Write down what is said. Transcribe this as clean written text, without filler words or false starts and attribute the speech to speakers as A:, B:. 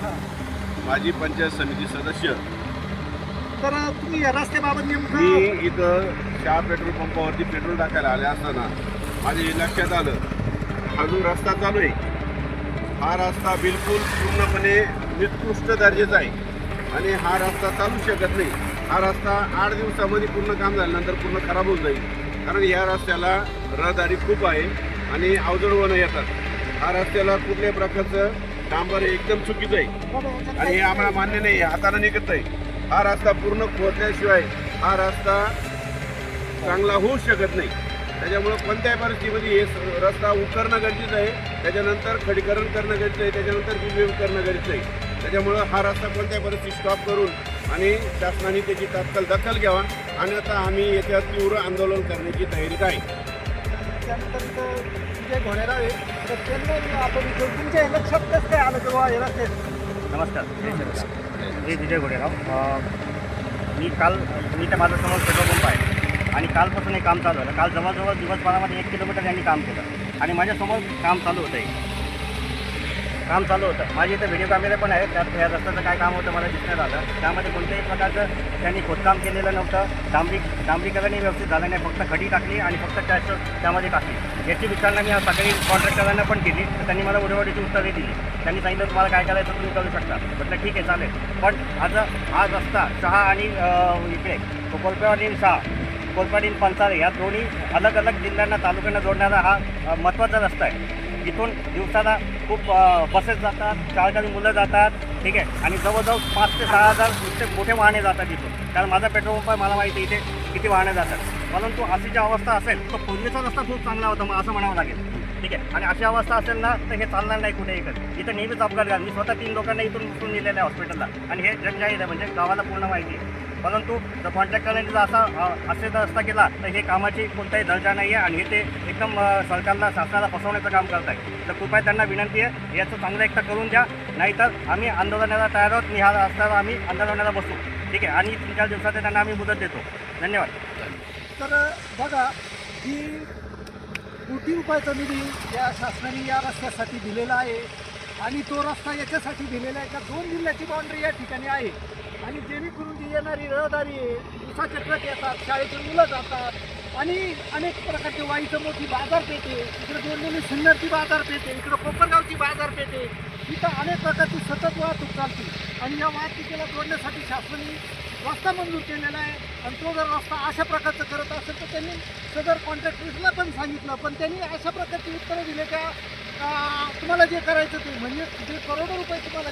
A: माजी पंचायत समिती सदस्य.
B: तर तुम्ही या रस्त्याबाबत
A: मी
B: नेमकं
A: इथं शहा पेट्रोल पंपावरती पेट्रोल टाकायला आले असताना माझ्या हे लक्षात आलं, हा जो रस्ता चालू आहे हा रस्ता बिलकुल पूर्णपणे निकृष्ट दर्जाचा आहे आणि हा रस्ता चालू शकत नाही. हा रस्ता 8 दिवसामध्ये पूर्ण काम झाल्यानंतर पूर्ण खराब होऊन जाईल, कारण या रस्त्याला रहदारी खूप आहे आणि अवजड येतात. हा रस्त्याला कुठल्याही प्रकारचं डांबर एकदम चुकीचं आहे आणि हे आम्हाला मान्य नाही. हाताने निघत आहे. हा रस्ता पूर्ण खोदल्याशिवाय हा रस्ता चांगला होऊ शकत नाही. त्याच्यामुळं कोणत्याही परिस्थितीमध्ये हे रस्ता उकरणं गरजेचं आहे, त्याच्यानंतर खडीकरण करणं गरजेचं आहे, त्याच्यानंतर बीबीएम करणं गरजेचं आहे. त्याच्यामुळं हा रस्ता कोणत्याही परिस्थितीत स्टॉप करून आणि शासनाने त्याची तात्काळ दखल घ्यावा आणि आता आम्ही याच्यात तीव्र आंदोलन करण्याची तयारीत आहे.
B: त्यानंतर इथं विजय घोडेराव आहे, तर त्यांना आपण इथं तुमच्या लक्षात कसं काय आलं तेव्हा हे रस्ते?
C: नमस्कार, मी विजय घोडेराव. मी तर माझ्यासमोर पेट्रोल पंप आहे आणि कालपासून हे काम चालू झालं. काल जवळजवळ दिवसभरामध्ये 1 किलोमीटर यांनी काम केलं आणि माझ्यासमोर काम चालू होतं. माझी इथं व्हिडिओ कॅमेरे पण आहेत. त्यात या रस्त्याचं काय काम होतं मला दिसण्यात आलं. त्यामध्ये कोणत्याही प्रकारचं त्यांनी खोदकाम केलेलं नव्हतं. डांबरीकरणही व्यवस्थित झालं नाही. फक्त खडी टाकली आणि फक्त त्यामध्ये टाकली. याची विचारणा मी सकाळी कॉन्ट्रॅक्टरांना पण केली, तर त्यांनी मला उडवडीची उत्तरे दिली. त्यांनी सांगितलं तुम्हाला काय करायचं तुम्ही करू शकता. म्हटलं ठीक आहे चालेल. पण हा रस्ता शहा आणि इकडे कोलपेवाडी आणि कोलपेवाडी पंचाळे या दोन्ही अलग अलग जिल्ह्यांना तालुक्यांना जोडणारा हा महत्त्वाचा रस्ता आहे. इथून दिवसाला खूप बसेस जातात, शाळकरी मुलं जातात, ठीक आहे. आणि जवळजवळ 5 ते 6 हजार नुसते मोठे वाहने जातात इथून. कारण माझा पेट्रोल पंप आहे, मला माहिती इथे किती वाहने जातात. परंतु अशी जी अवस्था असेल तर पूर्वीचा रस्ता खूप चांगला होता मग असं म्हणावं लागेल, ठीक आहे. आणि अशी अवस्था असेल ना तर हे चालणार नाही कुठे इथं नेहमीच अपघात घाल. मी स्वतः 3 लोकांना इथून उचलून नेलेलं आहे हॉस्पिटलला आणि हे जग जाहीर आहे, म्हणजे गावाला पूर्ण माहिती आहे. परंतु जर कॉन्ट्रॅक्टरने जर असा रस्ता केला तर हे कामाची कोणताही दर्जा नाही आहे आणि हे ते एकदम सरकारला शासनाला फसवण्याचं काम करत आहे. तर कृपया त्यांना विनंती आहे याचं चांगलं एकतर करून द्या, नाहीतर आम्ही आंदोलनाला तयार आहोत. ह्या रस्त्यावर आम्ही आंदोलनाला बसू, ठीक आहे. आणि 3-4 दिवसात त्यांना आम्ही मुदत देतो. धन्यवाद.
B: तर बघा की कोटी रुपयाचा निधी या शासनाने या रस्त्यासाठी दिलेला आहे आणि तो रस्ता याच्यासाठी दिलेला आहे का 2 जिल्ह्याची बाउंड्री या ठिकाणी आहे आणि जेणेकरून जी येणारी रहदारी आहे, उसाचे ट्रक येतात, शाळेतून मुलं जातात आणि अनेक प्रकारचे वाईचं मोठी बाजारपेठ आहे. इकडे जोडलेली सिन्नरची बाजारपेठ आहे, इकडं कोपरगावची बाजारपेठ आहे. इथं अनेक प्रकारची सतत वाहतूक चालते आणि या वाहतुकीला जोडण्यासाठी शासनाने रस्ता मंजूर केलेला आहे. आणि तो जर रस्ता अशा प्रकारचं करत असेल तर त्यांनी सदर कॉन्ट्रॅक्टर्सला पण सांगितलं, पण त्यांनी अशा प्रकारची उत्तरं दिले का तुम्हाला जे करायचं ते म्हणजे जे करोडो रुपये तुम्हाला